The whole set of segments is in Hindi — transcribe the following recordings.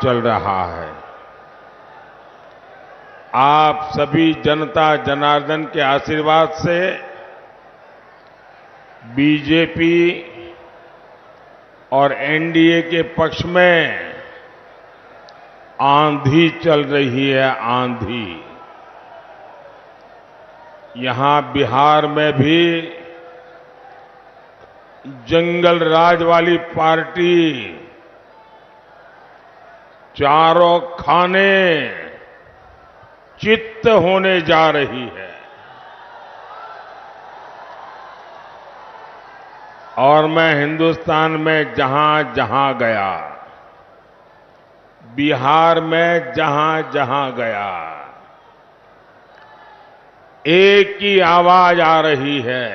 चल रहा है। आप सभी जनता जनार्दन के आशीर्वाद से बीजेपी और एनडीए के पक्ष में आंधी चल रही है, आंधी। यहां बिहार में भी जंगल राज वाली पार्टी चारों खाने चित्त होने जा रही है। और मैं हिंदुस्तान में जहां जहां गया, बिहार में जहां जहां गया, एक ही आवाज आ रही है,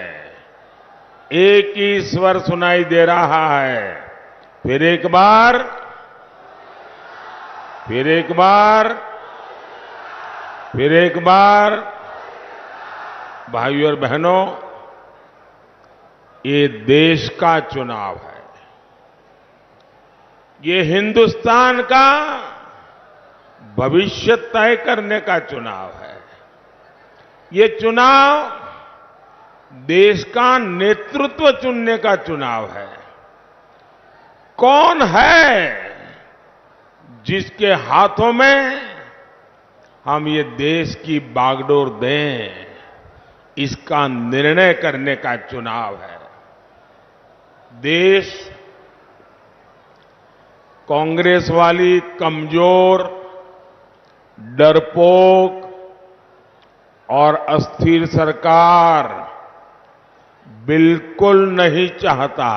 एक ही स्वर सुनाई दे रहा है। फिर एक बार, फिर एक बार, फिर एक बार। भाइयों और बहनों, ये देश का चुनाव है। ये हिंदुस्तान का भविष्य तय करने का चुनाव है। ये चुनाव देश का नेतृत्व चुनने का चुनाव है। कौन है जिसके हाथों में हम ये देश की बागडोर दें, इसका निर्णय करने का चुनाव है। देश कांग्रेस वाली कमजोर, डरपोक और अस्थिर सरकार बिल्कुल नहीं चाहता।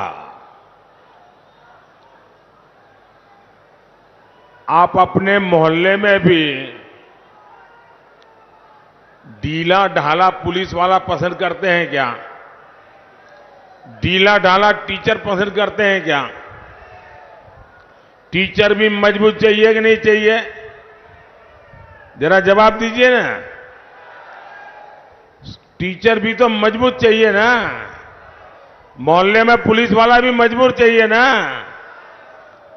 आप अपने मोहल्ले में भी ढीला ढाला पुलिस वाला पसंद करते हैं क्या? ढीला ढाला टीचर पसंद करते हैं क्या? टीचर भी मजबूत चाहिए कि नहीं चाहिए? जरा जवाब दीजिए ना। टीचर भी तो मजबूत चाहिए ना। मोहल्ले में पुलिस वाला भी मजबूत चाहिए ना।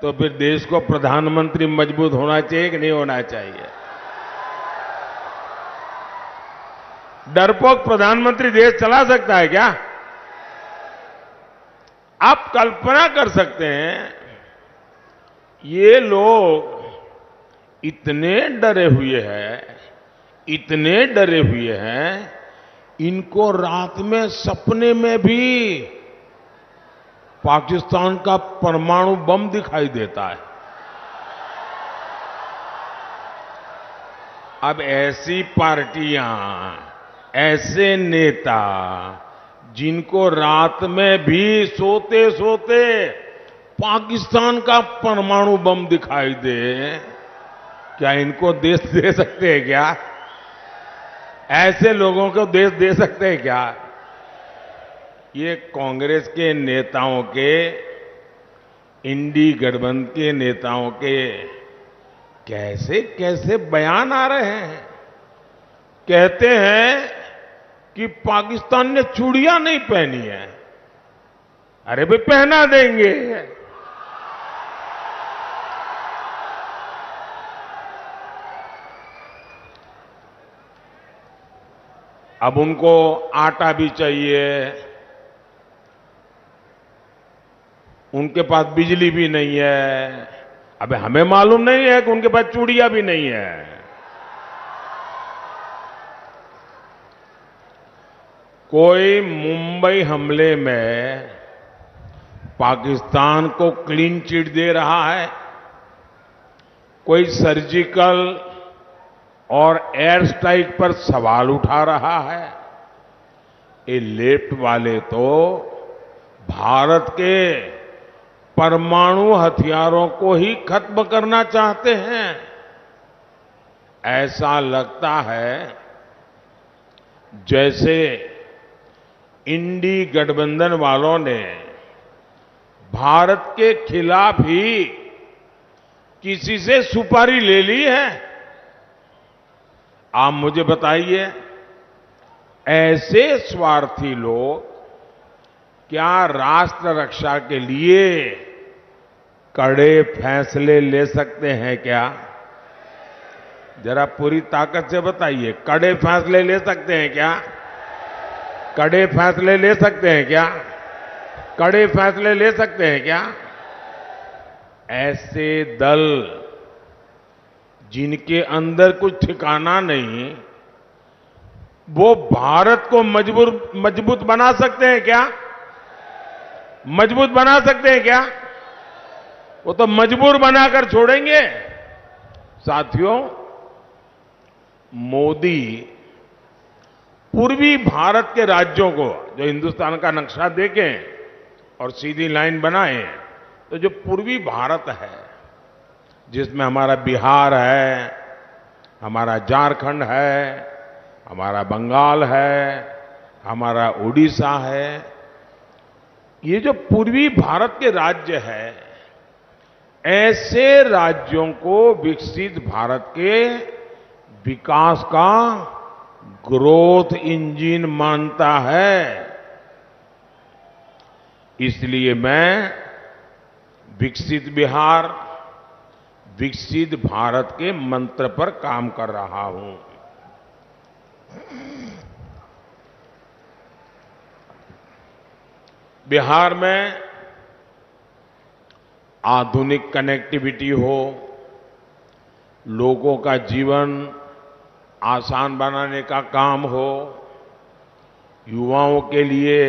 तो फिर देश को प्रधानमंत्री मजबूत होना चाहिए कि नहीं होना चाहिए? डरपोक प्रधानमंत्री देश चला सकता है क्या? आप कल्पना कर सकते हैं, ये लोग इतने डरे हुए हैं, इतने डरे हुए हैं, इनको रात में सपने में भी पाकिस्तान का परमाणु बम दिखाई देता है। अब ऐसी पार्टियां, ऐसे नेता जिनको रात में भी सोते सोते पाकिस्तान का परमाणु बम दिखाई दे, क्या इनको देश दे सकते हैं क्या? ऐसे लोगों को देश दे सकते हैं क्या? ये कांग्रेस के नेताओं के, इंडी गठबंधन के नेताओं के कैसे कैसे बयान आ रहे हैं। कहते हैं कि पाकिस्तान ने चूड़ियां नहीं पहनी है। अरे भाई, पहना देंगे। अब उनको आटा भी चाहिए, उनके पास बिजली भी नहीं है। अब हमें मालूम नहीं है कि उनके पास चूड़ियां भी नहीं है। कोई मुंबई हमले में पाकिस्तान को क्लीन चिट दे रहा है, कोई सर्जिकल और एयर स्ट्राइक पर सवाल उठा रहा है। ये लेफ्ट वाले तो भारत के परमाणु हथियारों को ही खत्म करना चाहते हैं। ऐसा लगता है जैसे इंडी गठबंधन वालों ने भारत के खिलाफ ही किसी से सुपारी ले ली है। आप मुझे बताइए, ऐसे स्वार्थी लोग क्या राष्ट्र रक्षा के लिए कड़े फैसले ले सकते हैं क्या? जरा पूरी ताकत से बताइए, कड़े फैसले ले सकते हैं क्या? कड़े फैसले ले सकते हैं क्या? कड़े फैसले ले सकते हैं क्या? ऐसे दल जिनके अंदर कुछ ठिकाना नहीं, वो भारत को मजबूत बना सकते हैं क्या? मजबूत बना सकते हैं क्या? वो तो मजबूर बनाकर छोड़ेंगे। साथियों, मोदी पूर्वी भारत के राज्यों को, जो हिंदुस्तान का नक्शा देखें और सीधी लाइन बनाएं, तो जो पूर्वी भारत है, जिसमें हमारा बिहार है, हमारा झारखंड है, हमारा बंगाल है, हमारा उड़ीसा है, ये जो पूर्वी भारत के राज्य है, ऐसे राज्यों को विकसित भारत के विकास का ग्रोथ इंजन मानता है। इसलिए मैं विकसित बिहार, विकसित भारत के मंत्र पर काम कर रहा हूं। बिहार में आधुनिक कनेक्टिविटी हो, लोगों का जीवन आसान बनाने का काम हो, युवाओं के लिए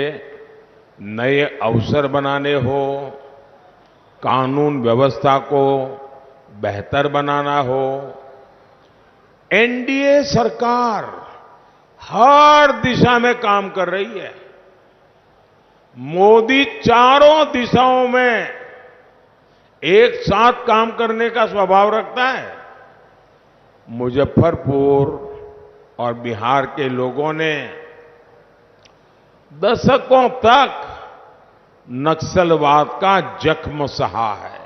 नए अवसर बनाने हो, कानून व्यवस्था को बेहतर बनाना हो, एनडीए सरकार हर दिशा में काम कर रही है। मोदी चारों दिशाओं में एक साथ काम करने का स्वभाव रखता है। मुजफ्फरपुर और बिहार के लोगों ने दशकों तक नक्सलवाद का जख्म सहा है।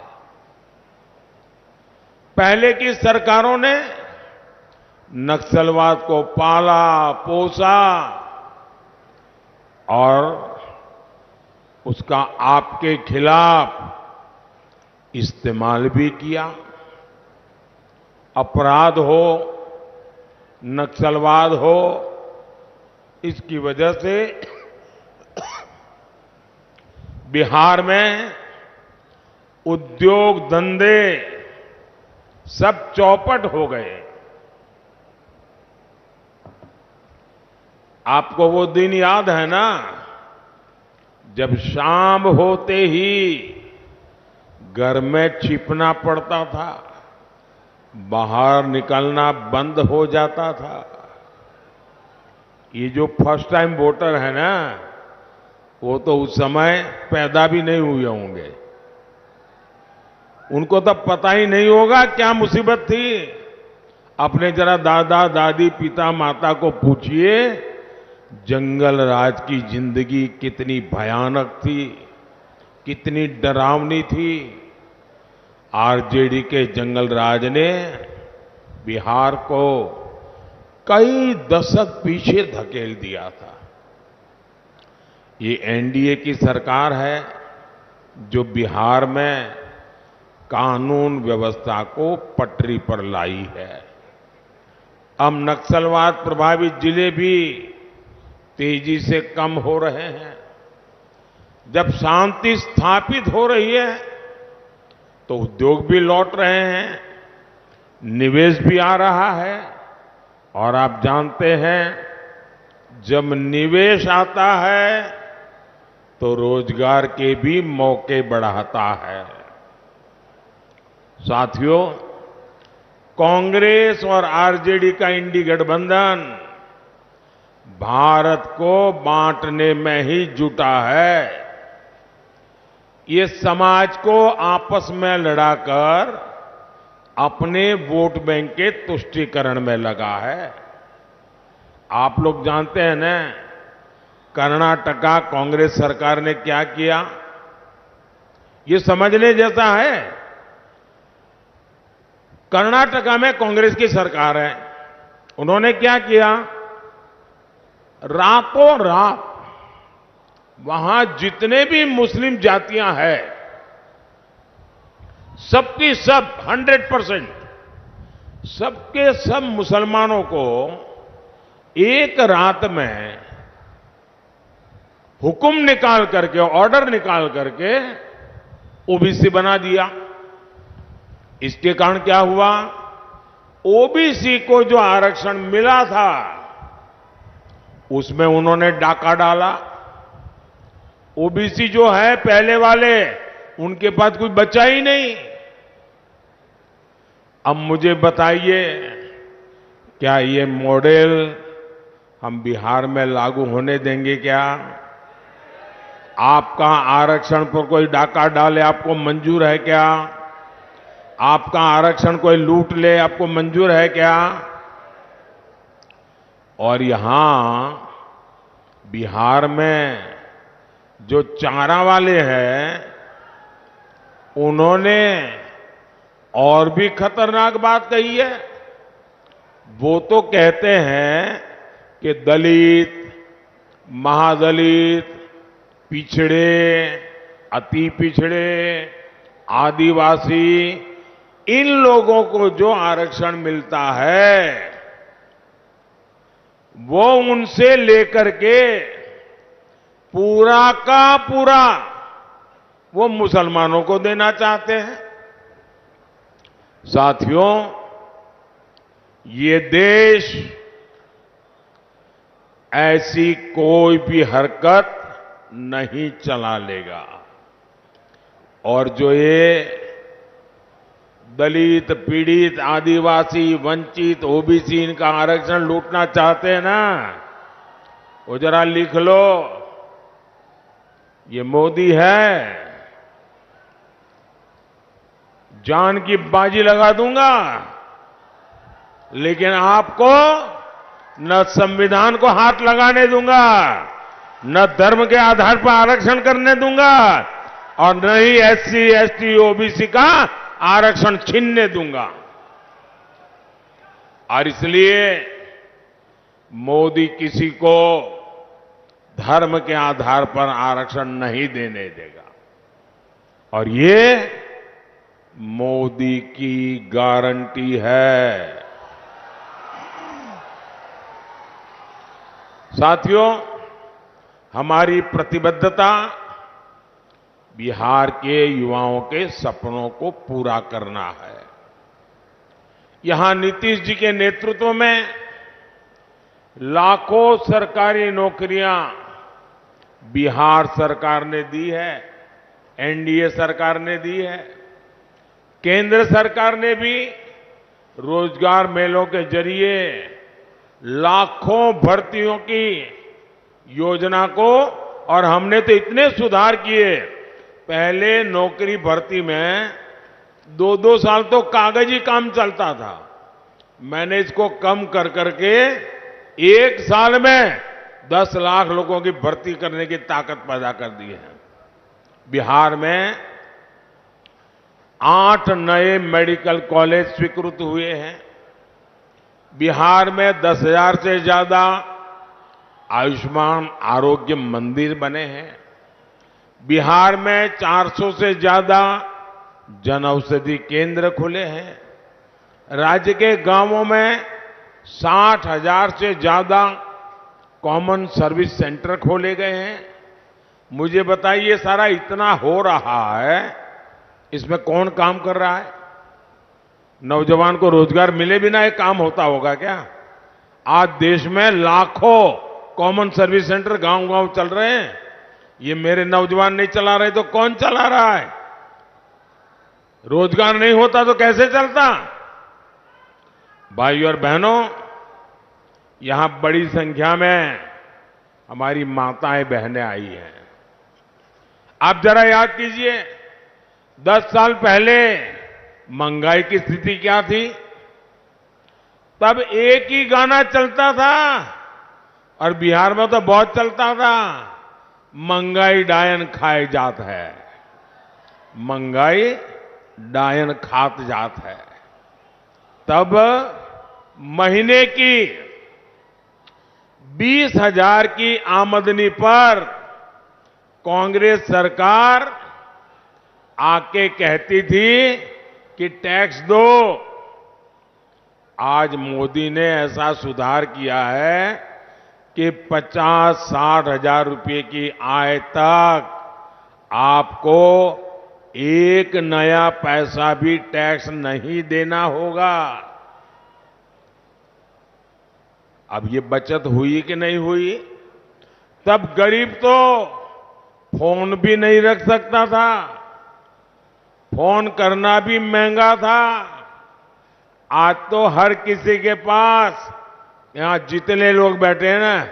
पहले की सरकारों ने नक्सलवाद को पाला, पोसा और उसका आपके खिलाफ इस्तेमाल भी किया। अपराध हो, नक्सलवाद हो, इसकी वजह से बिहार में उद्योग धंधे सब चौपट हो गए। आपको वो दिन याद है ना, जब शाम होते ही घर में छिपना पड़ता था, बाहर निकलना बंद हो जाता था। ये जो फर्स्ट टाइम वोटर है ना, वो तो उस समय पैदा भी नहीं हुए होंगे। उनको तो पता ही नहीं होगा क्या मुसीबत थी। अपने जरा दादा दादी पिता माता को पूछिए, जंगल राज की जिंदगी कितनी भयानक थी, कितनी डरावनी थी। आरजेडी के जंगल राज ने बिहार को कई दशक पीछे धकेल दिया था। ये एनडीए की सरकार है जो बिहार में कानून व्यवस्था को पटरी पर लाई है। अब नक्सलवाद प्रभावित जिले भी तेजी से कम हो रहे हैं। जब शांति स्थापित हो रही है तो उद्योग भी लौट रहे हैं, निवेश भी आ रहा है। और आप जानते हैं, जब निवेश आता है तो रोजगार के भी मौके बढ़ाता है। साथियों, कांग्रेस और आरजेडी का इंडी गठबंधन भारत को बांटने में ही जुटा है। ये समाज को आपस में लड़ाकर अपने वोट बैंक के तुष्टीकरण में लगा है। आप लोग जानते हैं ना, कर्नाटका कांग्रेस सरकार ने क्या किया, ये समझने जैसा है। कर्नाटका में कांग्रेस की सरकार है, उन्होंने क्या किया, रातों रात वहां जितने भी मुस्लिम जातियां हैं सबकी सब 100% सबके सब मुसलमानों को एक रात में हुक्म निकाल करके, ऑर्डर निकाल करके ओबीसी बना दिया। इसके कारण क्या हुआ? ओबीसी को जो आरक्षण मिला था उसमें उन्होंने डाका डाला। ओबीसी जो है पहले वाले, उनके पास कुछ बचा ही नहीं। अब मुझे बताइए, क्या ये मॉडल हम बिहार में लागू होने देंगे क्या? आपका आरक्षण पर कोई डाका डाले, आपको मंजूर है क्या? आपका आरक्षण कोई लूट ले, आपको मंजूर है क्या? और यहां बिहार में जो चारा वाले हैं, उन्होंने और भी खतरनाक बात कही है। वो तो कहते हैं कि दलित, महादलित, पिछड़े, अति पिछड़े, आदिवासी, इन लोगों को जो आरक्षण मिलता है वो उनसे लेकर के पूरा का पूरा वो मुसलमानों को देना चाहते हैं। साथियों, ये देश ऐसी कोई भी हरकत नहीं चला लेगा। और जो ये दलित, पीड़ित, आदिवासी, वंचित, ओबीसी इनका आरक्षण लूटना चाहते हैं ना, वो जरा लिख लो, ये मोदी है, जान की बाजी लगा दूंगा, लेकिन आपको न संविधान को हाथ लगाने दूंगा, न धर्म के आधार पर आरक्षण करने दूंगा, और न ही एससी, एसटी, ओबीसी का आरक्षण छीनने दूंगा। और इसलिए मोदी किसी को धर्म के आधार पर आरक्षण नहीं देने देगा। और ये मोदी की गारंटी है। साथियों, हमारी प्रतिबद्धता बिहार के युवाओं के सपनों को पूरा करना है। यहां नीतीश जी के नेतृत्व में लाखों सरकारी नौकरियां बिहार सरकार ने दी है, एनडीए सरकार ने दी है। केंद्र सरकार ने भी रोजगार मेलों के जरिए लाखों भर्तियों की योजना को, और हमने तो इतने सुधार किए, पहले नौकरी भर्ती में 2-2 साल तो कागजी काम चलता था। मैंने इसको कम कर करके 1 साल में 10 लाख लोगों की भर्ती करने की ताकत पैदा कर दी है। बिहार में 8 नए मेडिकल कॉलेज स्वीकृत हुए हैं। बिहार में 10,000 से ज्यादा आयुष्मान आरोग्य मंदिर बने हैं। बिहार में 400 से ज्यादा जन औषधि केंद्र खुले हैं। राज्य के गांवों में 60,000 से ज्यादा कॉमन सर्विस सेंटर खोले गए हैं। मुझे बताइए, सारा इतना हो रहा है, इसमें कौन काम कर रहा है? नौजवान को रोजगार मिले बिना एक काम होता होगा क्या? आज देश में लाखों कॉमन सर्विस सेंटर गांव-गांव चल रहे हैं। ये मेरे नौजवान नहीं चला रहे तो कौन चला रहा है? रोजगार नहीं होता तो कैसे चलता? भाइयों और बहनों, यहां बड़ी संख्या में हमारी माताएं बहनें आई हैं। आप जरा याद कीजिए, 10 साल पहले महंगाई की स्थिति क्या थी? तब एक ही गाना चलता था, और बिहार में तो बहुत चलता था, महंगाई डायन खाए जात है, महंगाई डायन खात जात है। तब महीने की 20,000 की आमदनी पर कांग्रेस सरकार आके कहती थी कि टैक्स दो। आज मोदी ने ऐसा सुधार किया है कि 50-60 हजार रुपए की आय तक आपको एक नया पैसा भी टैक्स नहीं देना होगा। अब ये बचत हुई कि नहीं हुई? तब गरीब तो फोन भी नहीं रख सकता था, फोन करना भी महंगा था। आज तो हर किसी के पास, यहां जितने लोग बैठे हैं ना,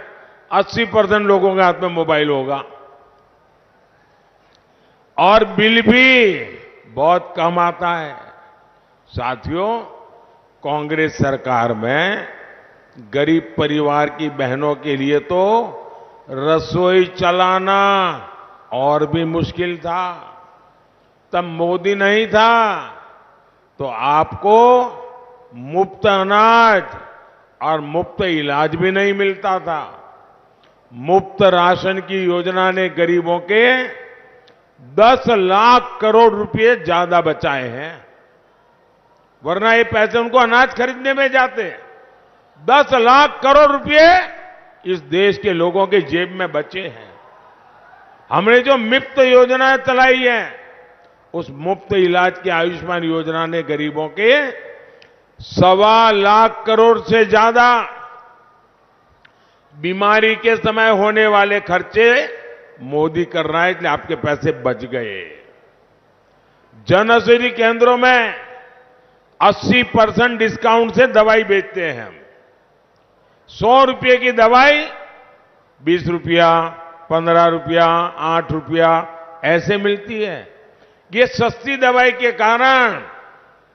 80% लोगों के हाथ में मोबाइल होगा और बिल भी बहुत कम आता है। साथियों, कांग्रेस सरकार में गरीब परिवार की बहनों के लिए तो रसोई चलाना और भी मुश्किल था। तब मोदी नहीं था तो आपको मुफ्त अनाज और मुफ्त इलाज भी नहीं मिलता था। मुफ्त राशन की योजना ने गरीबों के 10 लाख करोड़ रुपए ज्यादा बचाए हैं, वरना ये पैसे उनको अनाज खरीदने में जाते। 10 लाख करोड़ रुपए इस देश के लोगों के जेब में बचे हैं। हमने जो मुफ्त योजनाएं चलाई हैं, उस मुफ्त इलाज की आयुष्मान योजना ने गरीबों के 1.25 लाख करोड़ से ज्यादा बीमारी के समय होने वाले खर्चे मोदी कर रहा है, इसलिए आपके पैसे बच गए। जन औषधि केंद्रों में 80% डिस्काउंट से दवाई बेचते हैं हम। 100 रुपये की दवाई 20 रुपया, 15 रुपया, 8 रुपया ऐसे मिलती है। ये सस्ती दवाई के कारण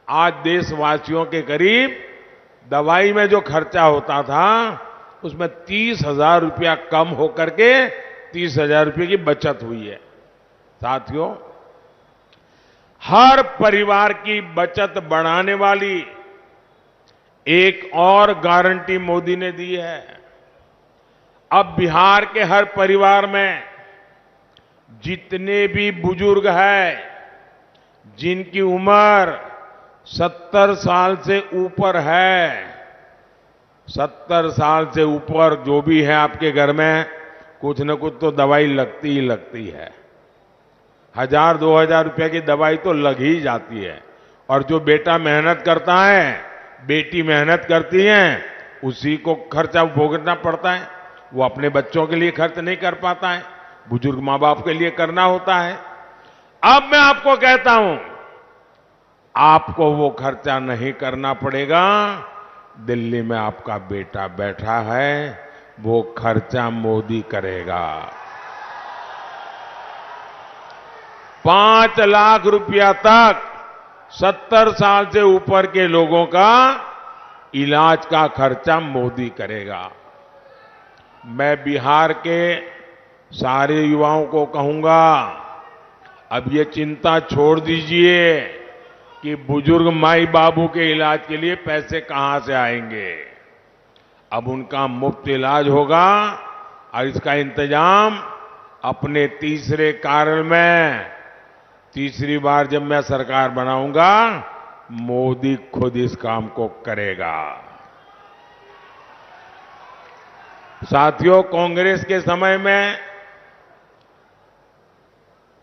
आज देशवासियों के करीब दवाई में जो खर्चा होता था, उसमें 30,000 रुपया कम होकर के 30,000 रुपये की बचत हुई है। साथियों, हर परिवार की बचत बढ़ाने वाली एक और गारंटी मोदी ने दी है। अब बिहार के हर परिवार में जितने भी बुजुर्ग हैं, जिनकी उम्र 70 साल से ऊपर है, 70 साल से ऊपर जो भी है आपके घर में, कुछ न कुछ तो दवाई लगती ही लगती है। 1,000-2,000 रुपए की दवाई तो लग ही जाती है। और जो बेटा मेहनत करता है, बेटी मेहनत करती है, उसी को खर्चा भोगना पड़ता है। वो अपने बच्चों के लिए खर्च नहीं कर पाता है, बुजुर्ग मां बाप के लिए करना होता है। अब मैं आपको कहता हूं, आपको वो खर्चा नहीं करना पड़ेगा। दिल्ली में आपका बेटा बैठा है, वो खर्चा मोदी करेगा। 5 लाख रुपया तक 70 साल से ऊपर के लोगों का इलाज का खर्चा मोदी करेगा। मैं बिहार के सारे युवाओं को कहूंगा, अब ये चिंता छोड़ दीजिए कि बुजुर्ग माई बाबू के इलाज के लिए पैसे कहां से आएंगे। अब उनका मुफ्त इलाज होगा और इसका इंतजाम अपने तीसरे कार्यकाल में, तीसरी बार जब मैं सरकार बनाऊंगा, मोदी खुद इस काम को करेगा। साथियों, कांग्रेस के समय में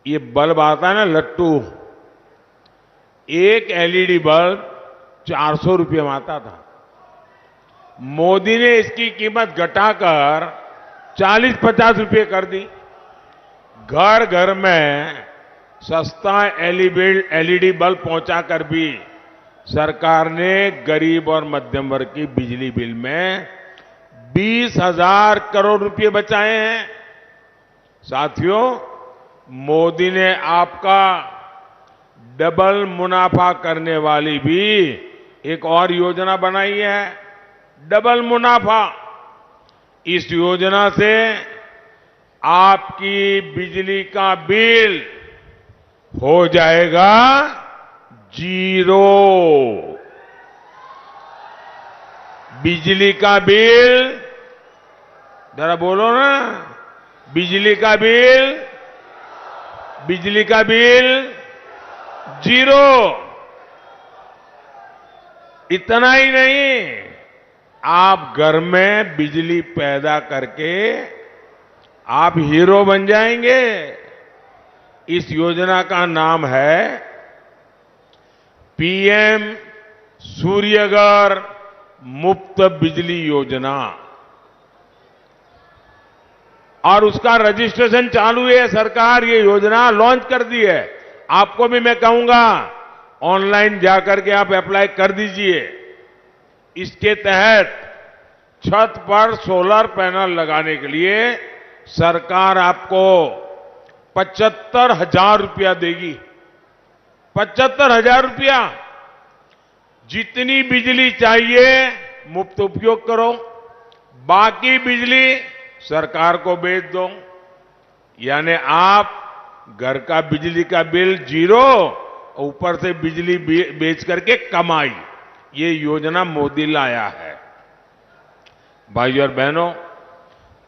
ये बल्ब आता है ना, लट्टू, एक एलईडी बल्ब 400 रुपये में आता था। मोदी ने इसकी कीमत घटाकर 40-50 रुपये कर दी। घर घर में सस्ता एलईडी बल्ब पहुंचाकर भी सरकार ने गरीब और मध्यम वर्ग की बिजली बिल में 20,000 करोड़ रुपए बचाए हैं। साथियों, मोदी ने आपका डबल मुनाफा करने वाली भी एक और योजना बनाई है, डबल मुनाफा। इस योजना से आपकी बिजली का बिल हो जाएगा 0। बिजली का बिल, जरा बोलो ना, बिजली का बिल जीरो। इतना ही नहीं, आप घर में बिजली पैदा करके आप हीरो बन जाएंगे। इस योजना का नाम है पीएम सूर्यघर मुफ्त बिजली योजना और उसका रजिस्ट्रेशन चालू है। सरकार ये योजना लॉन्च कर दी है। आपको भी मैं कहूंगा ऑनलाइन जाकर के आप अप्लाई कर दीजिए। इसके तहत छत पर सोलर पैनल लगाने के लिए सरकार आपको 75,000 रुपया देगी। 75,000 रुपया। जितनी बिजली चाहिए मुफ्त उपयोग करो, बाकी बिजली सरकार को बेच दो। यानी आप घर का बिजली का बिल जीरो, ऊपर से बिजली बेच करके कमाई। ये योजना मोदी लाया है। भाई और बहनों,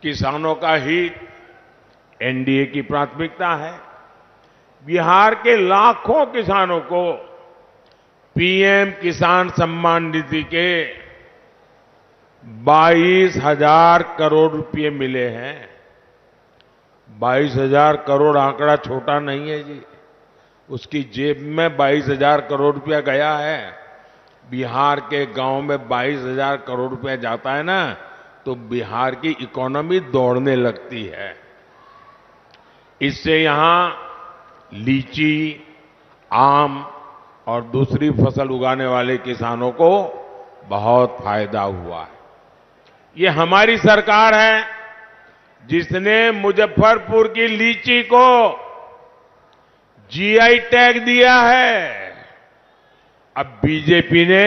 किसानों का हित एनडीए की प्राथमिकता है। बिहार के लाखों किसानों को पीएम किसान सम्मान निधि के 22,000 करोड़ रुपए मिले हैं। 22,000 करोड़ आंकड़ा छोटा नहीं है जी। उसकी जेब में 22,000 करोड़ रुपया गया है। बिहार के गांव में 22,000 करोड़ रुपया जाता है ना, तो बिहार की इकोनॉमी दौड़ने लगती है। इससे यहां लीची, आम और दूसरी फसल उगाने वाले किसानों को बहुत फायदा हुआ है। ये हमारी सरकार है जिसने मुजफ्फरपुर की लीची को जीआई टैग दिया है। अब बीजेपी ने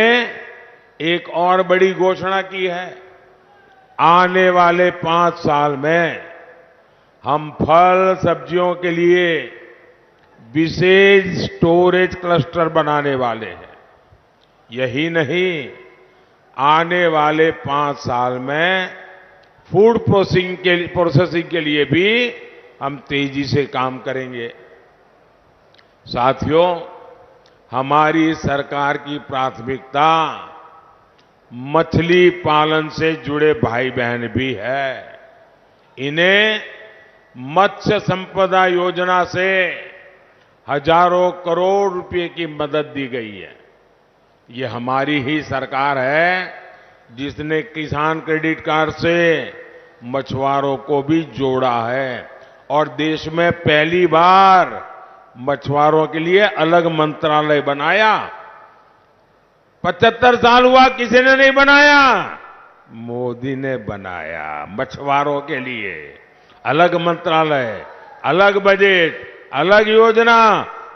एक और बड़ी घोषणा की है। आने वाले 5 साल में हम फल सब्जियों के लिए विशेष स्टोरेज क्लस्टर बनाने वाले हैं। यही नहीं, आने वाले 5 साल में फूड प्रोसेसिंग के लिए भी हम तेजी से काम करेंगे। साथियों, हमारी सरकार की प्राथमिकता मछली पालन से जुड़े भाई बहन भी है। इन्हें मत्स्य संपदा योजना से हजारों करोड़ रुपए की मदद दी गई है। ये हमारी ही सरकार है जिसने किसान क्रेडिट कार्ड से मछुआरों को भी जोड़ा है और देश में पहली बार मछुआरों के लिए अलग मंत्रालय बनाया। 75 साल हुआ, किसी ने नहीं बनाया, मोदी ने बनाया। मछुआरों के लिए अलग मंत्रालय, अलग बजट, अलग योजना,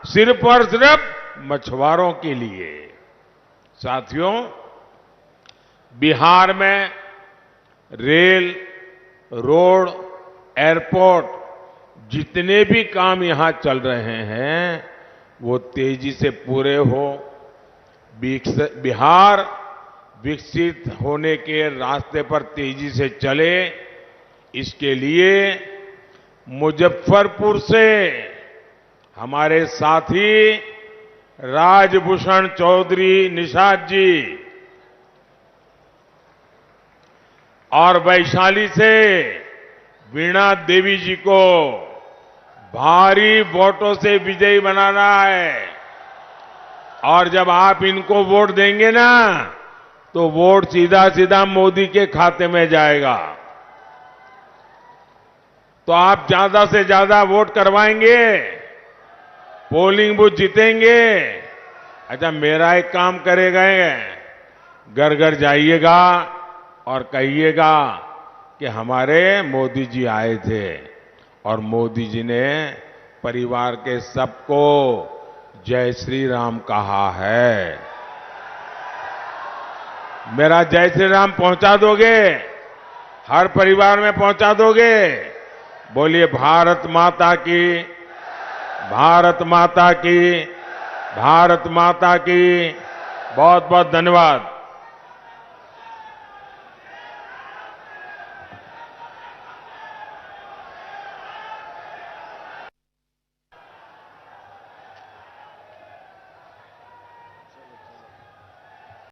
सिर्फ और सिर्फ मछुआरों के लिए। साथियों, बिहार में रेल, रोड, एयरपोर्ट जितने भी काम यहां चल रहे हैं वो तेजी से पूरे हो। बिहार विकसित होने के रास्ते पर तेजी से चले, इसके लिए मुजफ्फरपुर से हमारे साथी राजभूषण चौधरी निषाद जी और वैशाली से वीणा देवी जी को भारी वोटों से विजयी बनाना है। और जब आप इनको वोट देंगे ना, तो वोट सीधा सीधा मोदी के खाते में जाएगा। तो आप ज्यादा से ज्यादा वोट करवाएंगे, पोलिंग बूथ जीतेंगे। अच्छा, मेरा एक काम करेगा, घर घर जाइएगा और कहिएगा कि हमारे मोदी जी आए थे और मोदी जी ने परिवार के सबको जय श्री राम कहा है। मेरा जय श्री राम पहुंचा दोगे? हर परिवार में पहुंचा दोगे? बोलिए भारत माता की, भारत माता की, भारत माता की। बहुत बहुत धन्यवाद।